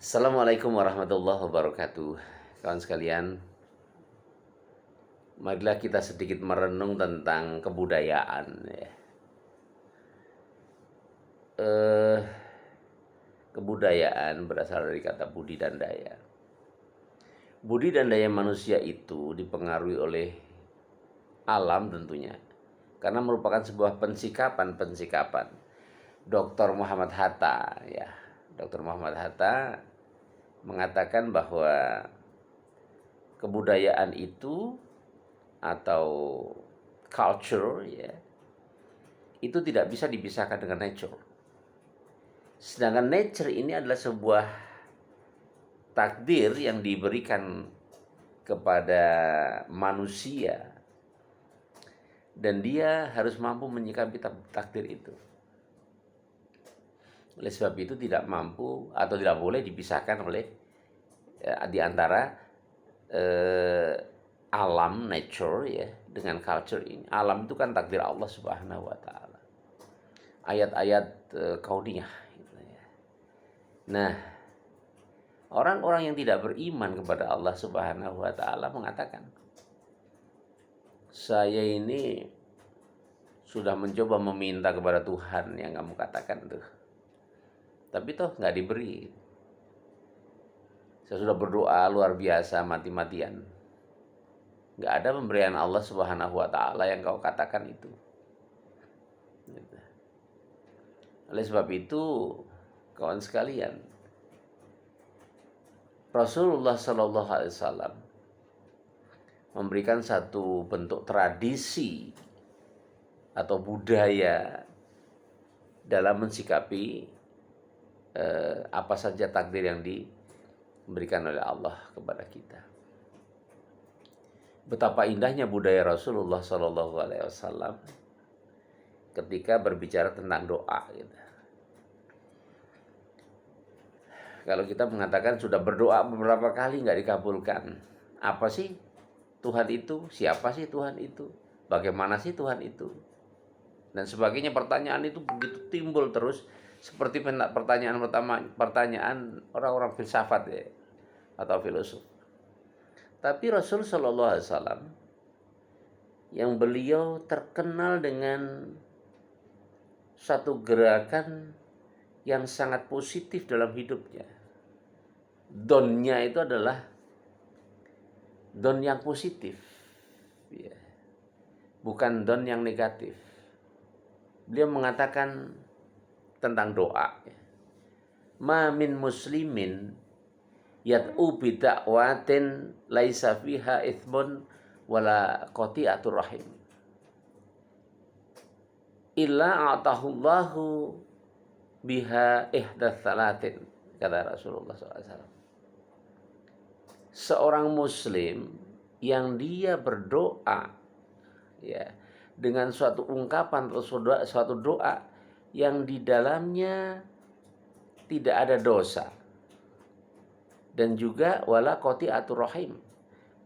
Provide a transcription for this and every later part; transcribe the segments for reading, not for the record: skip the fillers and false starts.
Assalamualaikum warahmatullahi wabarakatuh. Kawan sekalian, marilah kita sedikit merenung tentang kebudayaan ya. Eh, Kebudayaan berasal dari kata budi dan daya. Budi dan daya manusia itu dipengaruhi oleh alam tentunya, karena merupakan sebuah pensikapan Dr. Muhammad Hatta ya. Dr. Muhammad Hatta mengatakan bahwa kebudayaan itu atau culture ya, itu tidak bisa dipisahkan dengan nature. Sedangkan nature ini adalah sebuah takdir yang diberikan kepada manusia dan dia harus mampu menyikapi takdir itu. Oleh sebab itu tidak mampu atau tidak boleh dipisahkan oleh di antara eh, alam nature ya dengan culture ini. Alam itu kan takdir Allah Subhanahu wa taala. Ayat-ayat kauniyah gitu ya. Nah, orang-orang yang tidak beriman kepada Allah Subhanahu wa taala mengatakan, "Saya ini sudah mencoba meminta kepada Tuhan yang kamu katakan tuh. Tapi toh nggak diberi. Saya sudah berdoa luar biasa mati-matian. Nggak ada pemberian Allah Subhanahu wa taala yang kau katakan itu." Gitu. Oleh sebab itu, kawan sekalian, Rasulullah Shallallahu Alaihi Wasallam memberikan satu bentuk tradisi atau budaya dalam mensikapi apa saja takdir yang diberikan oleh Allah kepada kita. Betapa indahnya budaya Rasulullah Shallallahu Alaihi Wasallam ketika berbicara tentang doa. Gitu. Kalau kita mengatakan sudah berdoa beberapa kali nggak dikabulkan, apa sih Tuhan itu? Siapa sih Tuhan itu? Bagaimana sih Tuhan itu? Dan sebagainya, pertanyaan itu begitu timbul terus seperti pertanyaan orang-orang filsafat ya, atau filosof. Tapi Rasul Shallallahu Alaihi Wasallam yang beliau terkenal dengan satu gerakan yang sangat positif dalam hidupnya. Donnya itu adalah don yang positif, ya. Bukan don yang negatif. Beliau mengatakan tentang doa, ya. Ma min muslimin yad'u bida'watin laisa fiha ithmun wala qati'atur rahim illa a'tahullahu biha ihdath salatin, kata Rasulullah SAW. Seorang muslim yang dia berdoa ya dengan suatu ungkapan atau suatu doa yang di dalamnya tidak ada dosa dan juga wala qati'atur rahim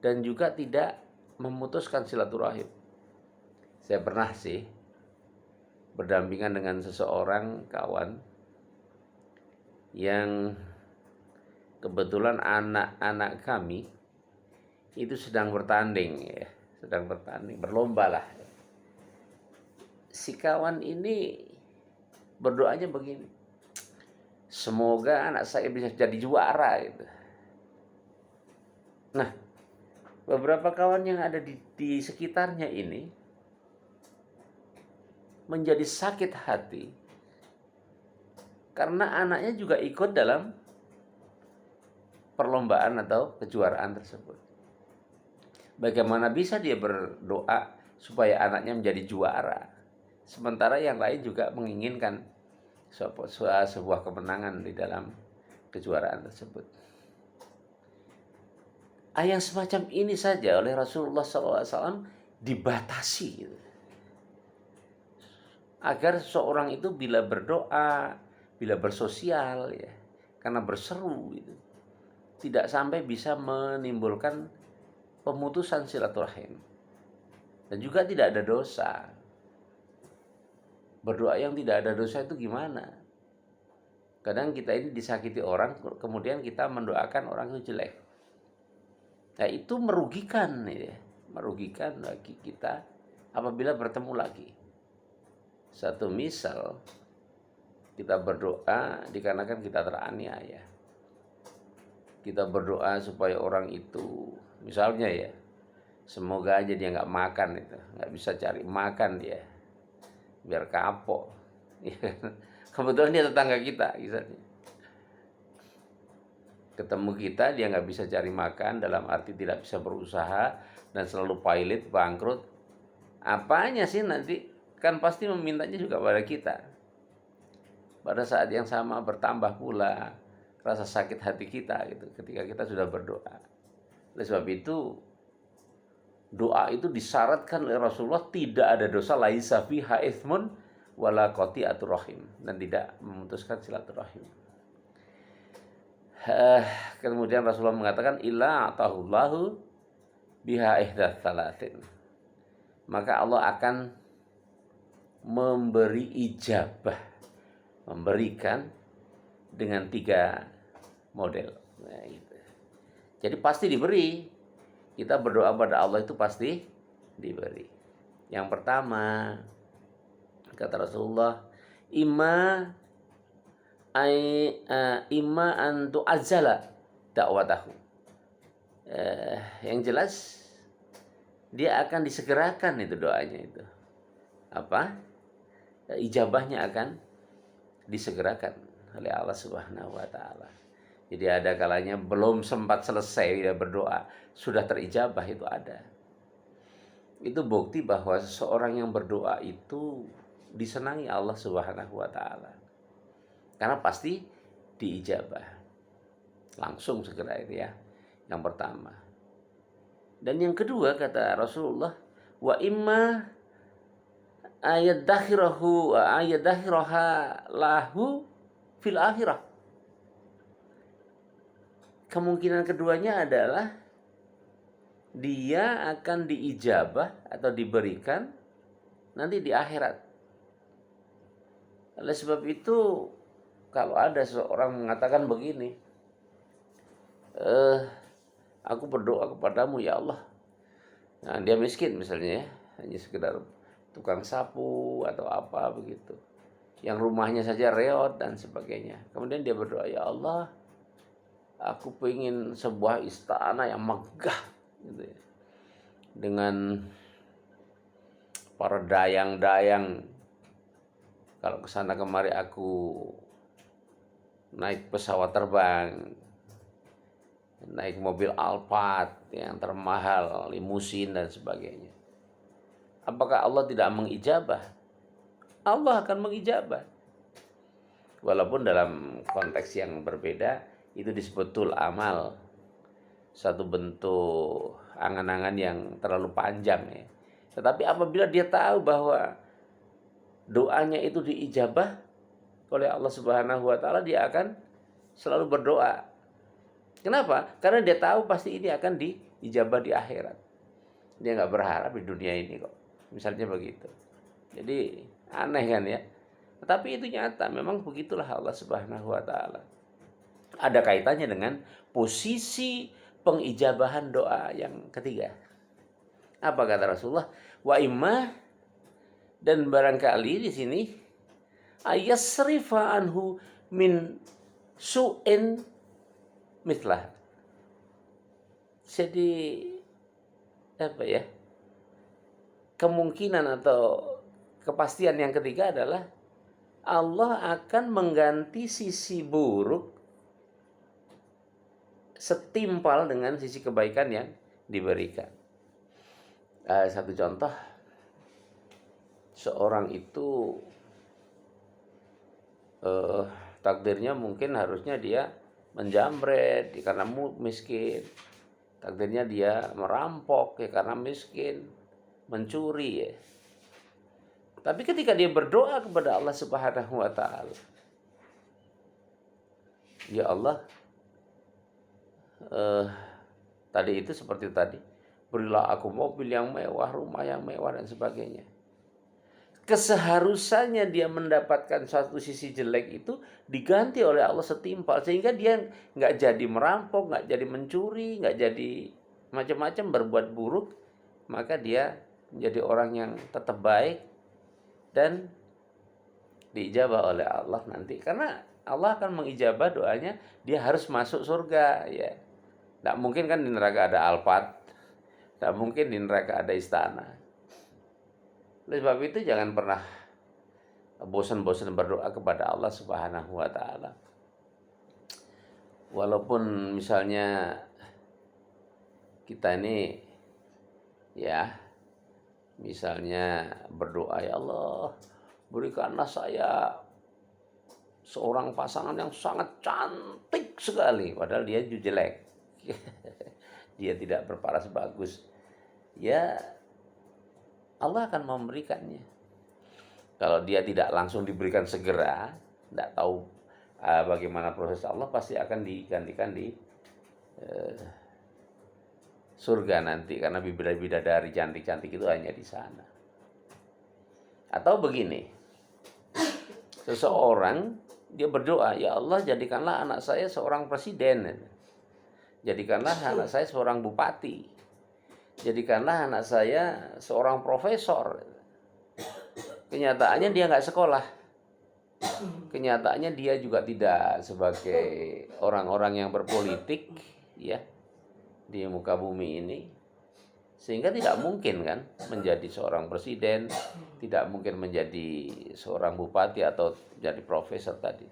dan juga tidak memutuskan silaturahim. Saya pernah sih berdampingan dengan seseorang kawan yang kebetulan anak-anak kami itu sedang bertanding ya, berlomba lah. Si kawan ini berdoanya begini, semoga anak saya bisa jadi juara gitu. Nah, beberapa kawan yang ada di sekitarnya ini menjadi sakit hati karena anaknya juga ikut dalam perlombaan atau kejuaraan tersebut. Bagaimana bisa dia berdoa supaya anaknya menjadi juara, sementara yang lain juga menginginkan sebuah kemenangan di dalam kejuaraan tersebut. Yang semacam ini saja oleh Rasulullah SAW dibatasi gitu. Agar seseorang itu bila berdoa, bila bersosial ya, karena berseru gitu, tidak sampai bisa menimbulkan pemutusan silaturahim dan juga tidak ada dosa. Berdoa yang tidak ada dosa itu gimana? Kadang kita ini disakiti orang, kemudian kita mendoakan orang itu jelek. Nah, itu merugikan ya, merugikan bagi kita apabila bertemu lagi. Satu misal, kita berdoa dikarenakan kita teraniaya. Kita berdoa supaya orang itu, misalnya ya, semoga aja dia nggak makan itu, nggak bisa cari makan dia, biar kapok. Kebetulan dia tetangga kita, misalnya. Ketemu kita, dia nggak bisa cari makan, dalam arti tidak bisa berusaha, dan selalu pilot, bangkrut. Apanya sih nanti? Kan pasti memintanya juga pada kita. Pada saat yang sama bertambah pula rasa sakit hati kita gitu, ketika kita sudah berdoa. Oleh sebab itu, doa itu disyaratkan oleh Rasulullah, tidak ada dosa laisa fiha itsmun wala qati'atur rahim, dan tidak memutuskan silaturahim. Kemudian Rasulullah mengatakan illa atahullahu biha ihdatsalatin, salatin, maka Allah akan memberi ijabah, memberikan dengan 3 model. Nah, gitu. Jadi pasti diberi. Kita berdoa pada Allah itu pasti diberi. Yang pertama, kata Rasulullah, imma antu azala dakwatahu. Yang jelas dia akan disegerakan itu doanya itu. Apa? Ijabahnya akan disegerakan oleh Allah Subhanahu wa taala. Jadi ada kalanya belum sempat selesai dia berdoa, sudah terijabah, itu ada. Itu bukti bahwa seseorang yang berdoa itu disenangi Allah Subhanahu wa taala. Karena pasti diijabah. Langsung segera itu ya. Yang pertama. Dan yang kedua kata Rasulullah, wa imma ayadakhiraha lahu fil akhirah. Kemungkinan keduanya adalah dia akan diijabah atau diberikan nanti di akhirat. Oleh sebab itu, kalau ada seorang mengatakan begini, aku berdoa kepadamu ya Allah. Nah, dia miskin misalnya ya, hanya sekedar tukang sapu atau apa begitu, yang rumahnya saja reot dan sebagainya. Kemudian dia berdoa, ya Allah, aku pengen sebuah istana yang megah gitu ya, dengan para dayang-dayang. Kalau kesana kemari aku naik pesawat terbang, naik mobil Alphard yang termahal, limusin dan sebagainya. Apakah Allah tidak mengijabah? Allah akan mengijabah. Walaupun dalam konteks yang berbeda, itu disebut tul amal, satu bentuk angan-angan yang terlalu panjang ya. Tetapi apabila dia tahu bahwa doanya itu diijabah oleh Allah Subhanahu wa taala, dia akan selalu berdoa. Kenapa? Karena dia tahu pasti ini akan diijabah di akhirat. Dia nggak berharap di dunia ini kok. Misalnya begitu. Jadi aneh kan ya. Tetapi itu nyata, memang begitulah Allah Subhanahu wa taala. Ada kaitannya dengan posisi pengijabahan doa yang ketiga. Apa kata Rasulullah? Wa imma, dan barangkali di sini ayasrifa anhu min su'in mitlah. Jadi apa ya? Kemungkinan atau kepastian yang ketiga adalah Allah akan mengganti sisi buruk setimpal dengan sisi kebaikan yang diberikan. Satu contoh, seorang itu takdirnya mungkin harusnya dia menjamret karena miskin, takdirnya dia merampok ya karena miskin, mencuri ya. Tapi ketika dia berdoa kepada Allah Subhanahu wa taala, ya Allah, tadi itu seperti tadi, berilah aku mobil yang mewah, rumah yang mewah dan sebagainya. keseharusannya dia mendapatkan suatu sisi jelek itu diganti oleh Allah setimpal, sehingga dia nggak jadi merampok, nggak jadi mencuri, nggak jadi macam-macam berbuat buruk, maka dia menjadi orang yang tetap baik dan diijabah oleh Allah nanti. Karena Allah akan mengijabah doanya, dia harus masuk surga ya. Nggak mungkin kan di neraka ada Alphard, nggak mungkin di neraka ada istana. Oleh sebab itu jangan pernah bosan-bosan berdoa kepada Allah Subhanahu wa taala. Walaupun misalnya kita ini ya misalnya berdoa, ya Allah, berikanlah saya seorang pasangan yang sangat cantik sekali, padahal dia jelek. Dia tidak berparas bagus. Ya Allah akan memberikannya. Kalau dia tidak langsung diberikan segera, tidak tahu bagaimana proses Allah, pasti akan digantikan di surga nanti, karena bidadari cantik-cantik itu hanya di sana. Atau begini, seseorang dia berdoa, ya Allah jadikanlah anak saya seorang presiden, jadikanlah anak saya seorang bupati, jadikanlah anak saya seorang profesor. Kenyataannya dia nggak sekolah. Kenyataannya dia juga tidak sebagai orang-orang yang berpolitik ya di muka bumi ini. Sehingga tidak mungkin kan menjadi seorang presiden, tidak mungkin menjadi seorang bupati atau jadi profesor tadi.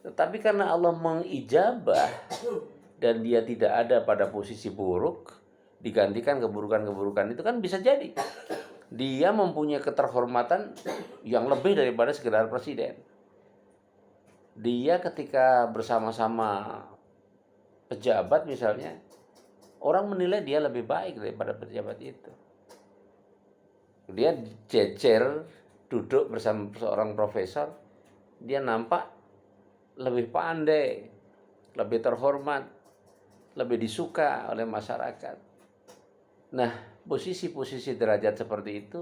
Tetapi karena Allah mengijabah dan dia tidak ada pada posisi buruk, digantikan keburukan-keburukan itu, kan bisa jadi dia mempunyai keterhormatan yang lebih daripada sekedar presiden. Dia ketika bersama-sama pejabat misalnya, orang menilai dia lebih baik daripada pejabat itu. Dia jejer duduk bersama seorang profesor, dia nampak lebih pandai, lebih terhormat, lebih disuka oleh masyarakat. Nah, posisi-posisi derajat seperti itu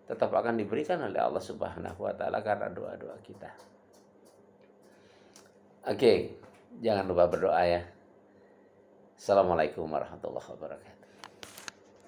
tetap akan diberikan oleh Allah Subhanahu wa taala karena doa-doa kita. Oke, jangan lupa berdoa ya. Assalamualaikum warahmatullahi wabarakatuh.